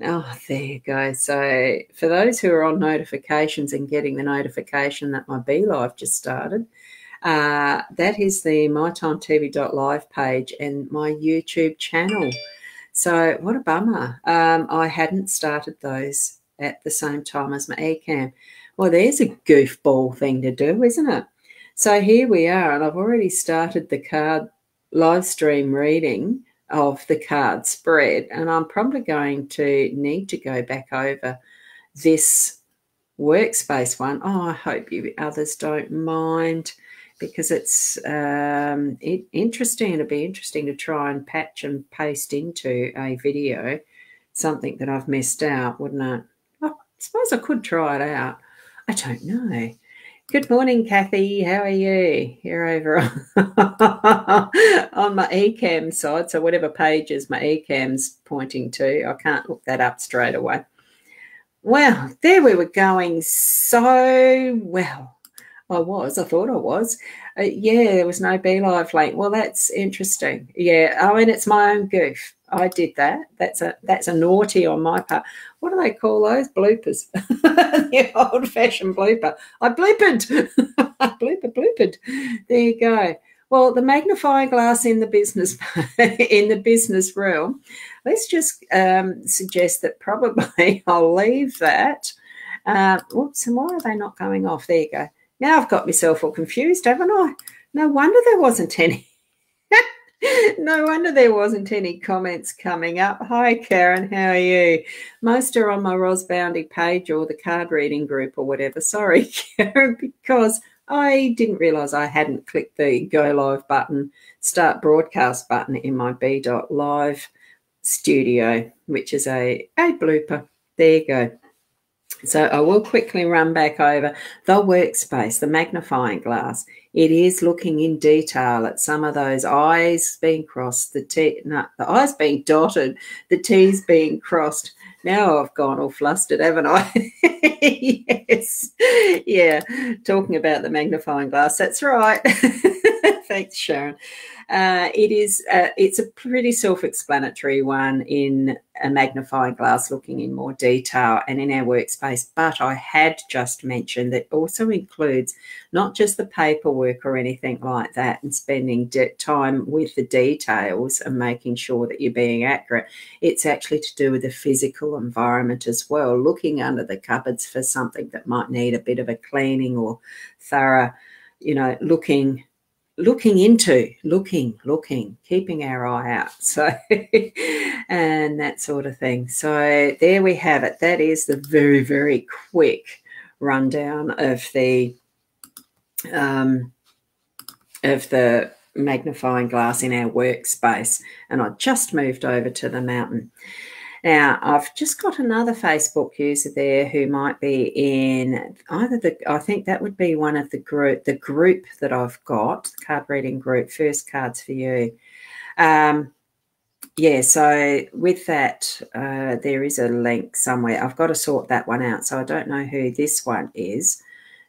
Oh, there you go. So for those who are on notifications and getting the notification that my Be Live just started, that is the mytimetv.live page and my YouTube channel. So what a bummer. I hadn't started those at the same time as my eCam. Well, there's a goofball thing to do, isn't it? So here we are, and I've already started the card live stream reading of the card spread, and I'm probably going to need to go back over this workspace one. Oh, I hope you others don't mind, because it's interesting. It'll be interesting to try and patch and paste into a video something that I've missed out, wouldn't it? I suppose I could try it out. I don't know. Good morning, Kathy. How are you? You're over on my eCam side, so whatever pages my eCam's pointing to, I can't look that up straight away. Well, there we were going so well. I thought I was. Yeah, there was no Be Live link. Well, that's interesting. Yeah, I mean, it's my own goof. I did that. That's a naughty on my part. What do they call those? Bloopers. The old-fashioned blooper. I bloopered. I bloopered. There you go. Well, the magnifying glass in the business in the business realm. Let's just suggest that probably I'll leave that. Oops, and why are they not going off? There you go. Now I've got myself all confused, haven't I? No wonder there wasn't any. No wonder there wasn't any comments coming up. Hi, Karen. How are you? Most are on my Ros Bounty page or the card reading group or whatever. Sorry, Karen, because I didn't realise I hadn't clicked the Go Live button, Start Broadcast button in my B.Live studio, which is a blooper. There you go. So I will quickly run back over the workspace, the magnifying glass. It is looking in detail at some of those I's being crossed, the I's being dotted, the T's being crossed. Now I've gone all flustered, haven't I? Yes. Yeah, talking about the magnifying glass. That's right. Thanks, Sharon. It's a pretty self-explanatory one in a magnifying glass, looking in more detail and in our workspace. But I had just mentioned that also includes not just the paperwork or anything like that and spending time with the details and making sure that you're being accurate. It's actually to do with the physical environment as well, looking under the cupboards for something that might need a bit of a cleaning or thorough, looking, keeping our eye out. So, and that sort of thing. So there we have it. That is the very, very quick rundown of the magnifying glass in our workspace. And I just moved over to the mountain. Now, I've just got another Facebook user there who might be in I think that would be one of the group that I've got, the card reading group, First Cards for You. Yeah, so with that, there is a link somewhere. I've got to sort that one out, so I don't know who this one is.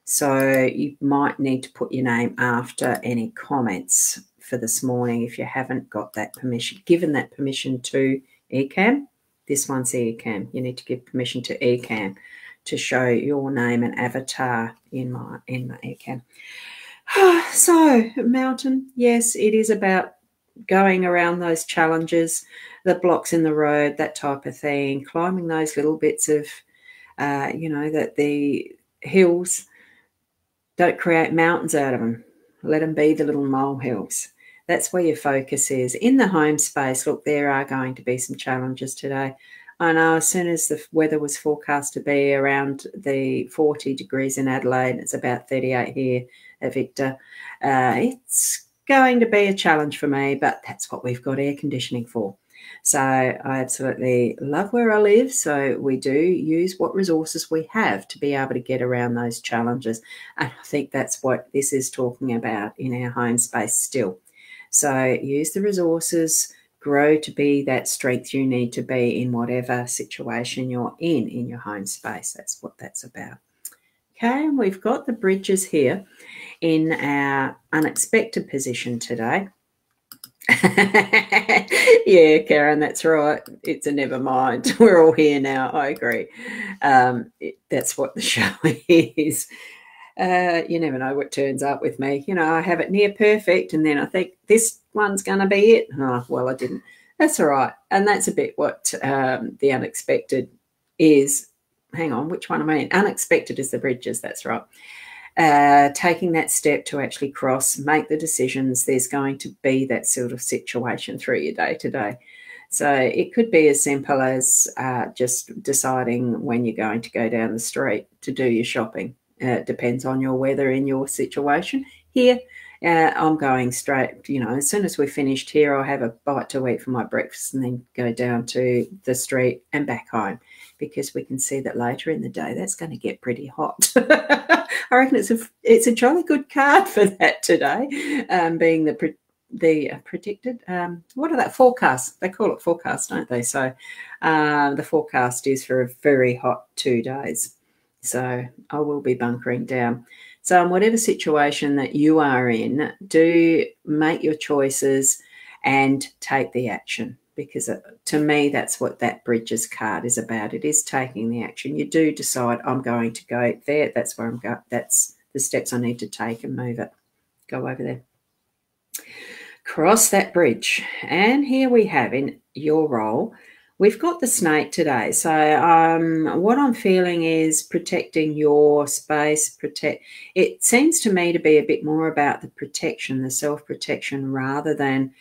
So you might need to put your name after any comments for this morning if you haven't got that permission, given that permission to eCam. This one's eCam. You need to give permission to eCam to show your name and avatar in my eCam. So, mountain, yes, it is about going around those challenges, the blocks in the road, that type of thing, climbing those little bits of, that the hills. Don't create mountains out of them. Let them be the little molehills. That's where your focus is. In the home space, look, there are going to be some challenges today. I know as soon as the weather was forecast to be around the 40 degrees in Adelaide, it's about 38 here at Victor, it's going to be a challenge for me, but that's what we've got air conditioning for. So I absolutely love where I live. So we do use what resources we have to be able to get around those challenges. And I think that's what this is talking about in our home space still. So use the resources, grow to be that strength you need to be in whatever situation you're in your home space. That's what that's about. Okay, and we've got the bridges here in our unexpected position today. Yeah, Karen, that's right. It's a never mind. We're all here now. I agree. That's what the show is. You never know what turns up with me. I have it near perfect, and then I think this one's going to be it. Oh, well, I didn't. That's all right. And that's a bit what the unexpected is. Hang on, which one am I in? Unexpected is the bridges. That's right. Taking that step to actually cross, make the decisions, there's going to be that sort of situation through your day to day. So it could be as simple as just deciding when you're going to go down the street to do your shopping. It depends on your weather in your situation. Here, I'm going straight, as soon as we're finished here, I'll have a bite to eat for my breakfast and then go down to the street and back home, because we can see that later in the day that's going to get pretty hot. I reckon it's a jolly good card for that today, being the predicted, what are that, forecast? They call it forecast, don't they? So the forecast is for a very hot 2 days. So I will be bunkering down. So in whatever situation that you are in, do make your choices and take the action, because to me, that's what that Bridges card is about. It is taking the action. You do decide, I'm going to go there. That's where I'm going. That's the steps I need to take and move it. Go over there. Cross that bridge. And here we have in your role, we've got the snake today. So what I'm feeling is protecting your space. It seems to me to be a bit more about the protection, the self-protection, rather than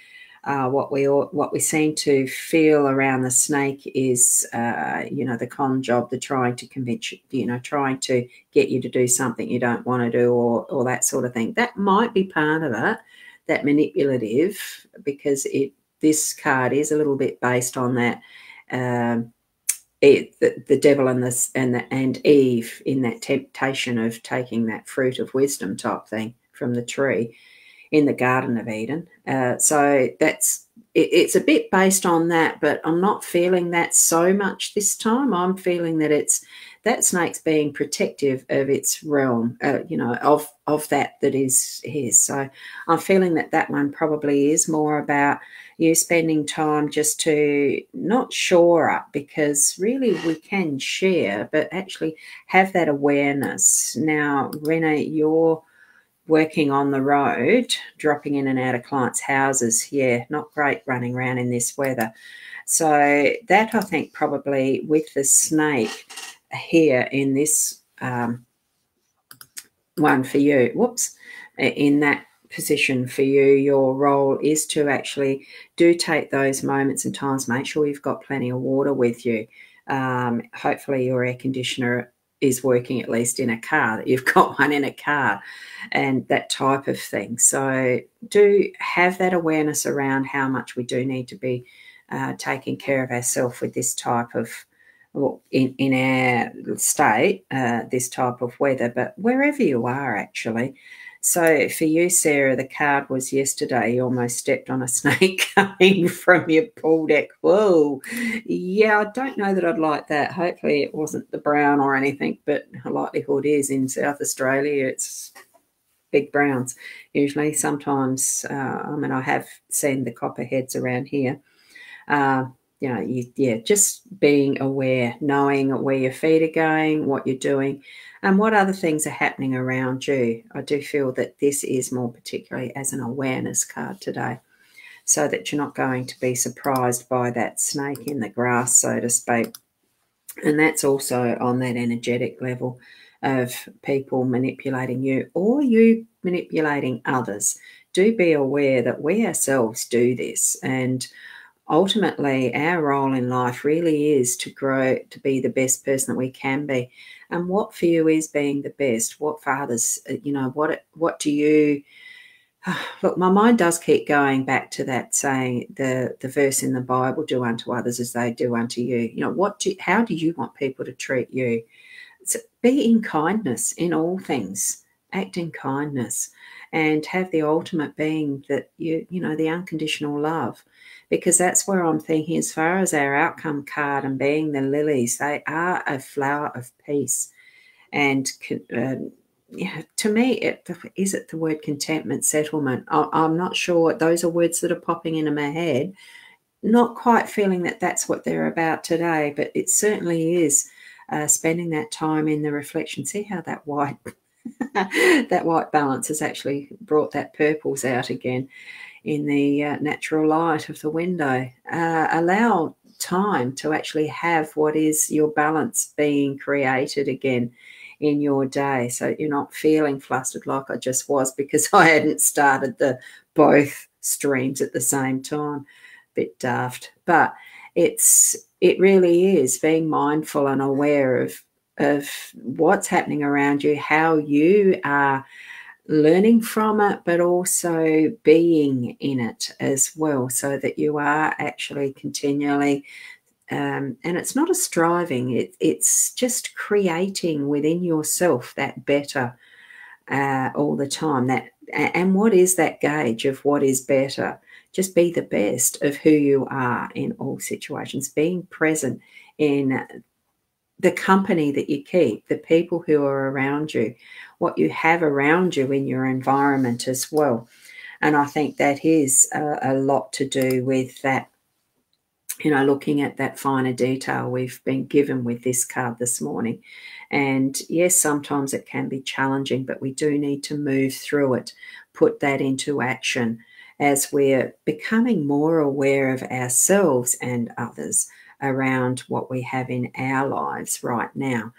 what we seem to feel around the snake is, the con job, the trying to convince you, trying to get you to do something you don't want to do, or that sort of thing. That might be part of it, that manipulative, because this card is a little bit based on that. The devil and Eve in that temptation of taking that fruit of wisdom type thing from the tree in the Garden of Eden. So it's a bit based on that, but I'm not feeling that so much this time. I'm feeling that that snake's being protective of its realm, of that is his. So I'm feeling that one probably is more about you spending time just to not shore up, because really we can share, but actually have that awareness. Now, Renee, you're working on the road, dropping in and out of clients' houses. Yeah, not great running around in this weather. So that, I think, probably with the snake here in this one for you, in that position for you, your role is to actually do take those moments and times. Make sure you've got plenty of water with you. Hopefully your air conditioner is working, at least in a car, that you've got one in a car, and that type of thing. So do have that awareness around how much we do need to be taking care of ourselves with this type of, in our state, this type of weather, but wherever you are actually. So for you, Sarah, the card was yesterday, you almost stepped on a snake coming from your pool deck. Whoa. Yeah, I don't know that I'd like that. Hopefully it wasn't the brown or anything, but the likelihood is in South Australia it's big browns usually. Sometimes, I have seen the copperheads around here. Just being aware, knowing where your feet are going, what you're doing, and what other things are happening around you. I do feel that this is more particularly as an awareness card today, so that you're not going to be surprised by that snake in the grass, so to speak. And that's also on that energetic level of people manipulating you or you manipulating others. Do be aware that we ourselves do this, and ultimately our role in life really is to grow to be the best person that we can be. And what for you is being the best? What for others, what do you look, my mind does keep going back to that saying, the verse in the Bible, do unto others as they do unto you. How do you want people to treat you? So be in kindness in all things, act in kindness, and have the ultimate being that the unconditional love. Because that's where I'm thinking, as far as our outcome card and being the lilies, they are a flower of peace and yeah, to me, is it the word contentment, settlement? I'm not sure. Those are words that are popping into my head. Not quite feeling that that's what they're about today, but it certainly is spending that time in the reflection. See how that white that white balance has actually brought that purples out again in the natural light of the window. Allow time to actually have what is your balance being created again in your day, so you're not feeling flustered like I just was because I hadn't started the both streams at the same time. Bit daft, but it really is being mindful and aware of what's happening around you, how you are learning from it, but also being in it as well, so that you are actually continually and it's not a striving, it's just creating within yourself that better all the time. And what is that gauge of what is better? Just be the best of who you are in all situations, being present in the company that you keep, the people who are around you, what you have around you in your environment as well. And I think that is a lot to do with that, looking at that finer detail we've been given with this card this morning. And yes, sometimes it can be challenging, but we do need to move through it, put that into action as we're becoming more aware of ourselves and others around what we have in our lives right now,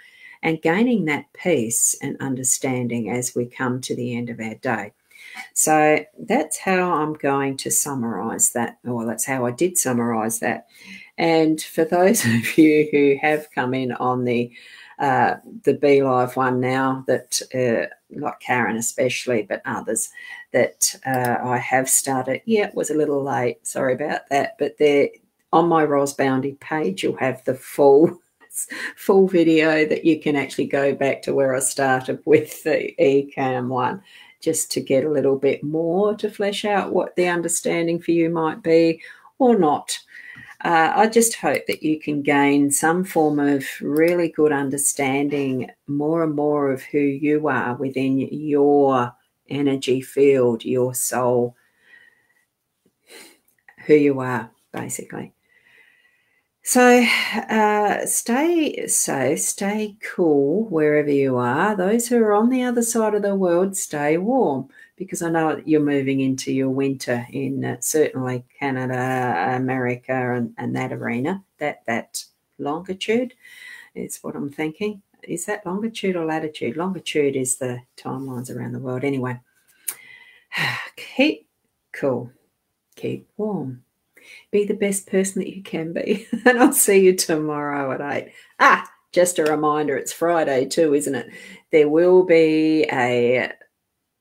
and gaining that peace and understanding as we come to the end of our day. So that's how I'm going to summarize that, or that's how I did summarize that. And for those of you who have come in on the Be Live one now, that like Karen especially, but others that I have started. Yeah, it was a little late. Sorry about that. But there on my Ros Bounty page, you'll have the full video that you can actually go back to where I started with the ECAM one, just to get a little bit more to flesh out what the understanding for you might be or not. I just hope that you can gain some form of really good understanding, more and more of who you are within your energy field, your soul, who you are, basically. So stay safe, stay cool wherever you are. Those who are on the other side of the world, stay warm, because I know you're moving into your winter in certainly Canada, America, and that arena. That longitude is what I'm thinking. Is that longitude or latitude? Longitude is the timelines around the world. Anyway, keep cool, keep warm. Be the best person that you can be. And I'll see you tomorrow at 8. Just a reminder, it's Friday too, isn't it? There will be a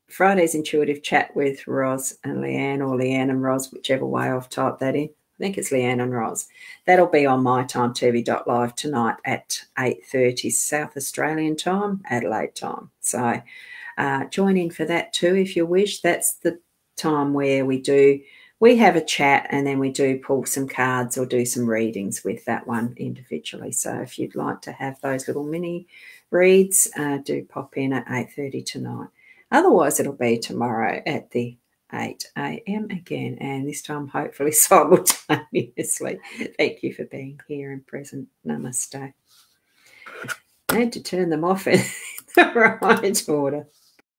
Friday's Intuitive Chat with Ros and Leanne, or Leanne and Ros, whichever way I've typed that in. I think it's Leanne and Ros. That'll be on mytimetv.live tonight at 8:30 South Australian time, Adelaide time. So join in for that too if you wish. That's the time where we have a chat, and then we do pull some cards or do some readings with that one individually. So if you'd like to have those little mini reads, do pop in at 8:30 tonight. Otherwise, it'll be tomorrow at the 8 a.m. again, and this time hopefully simultaneously. Thank you for being here and present. Namaste. I had to turn them off in the right order.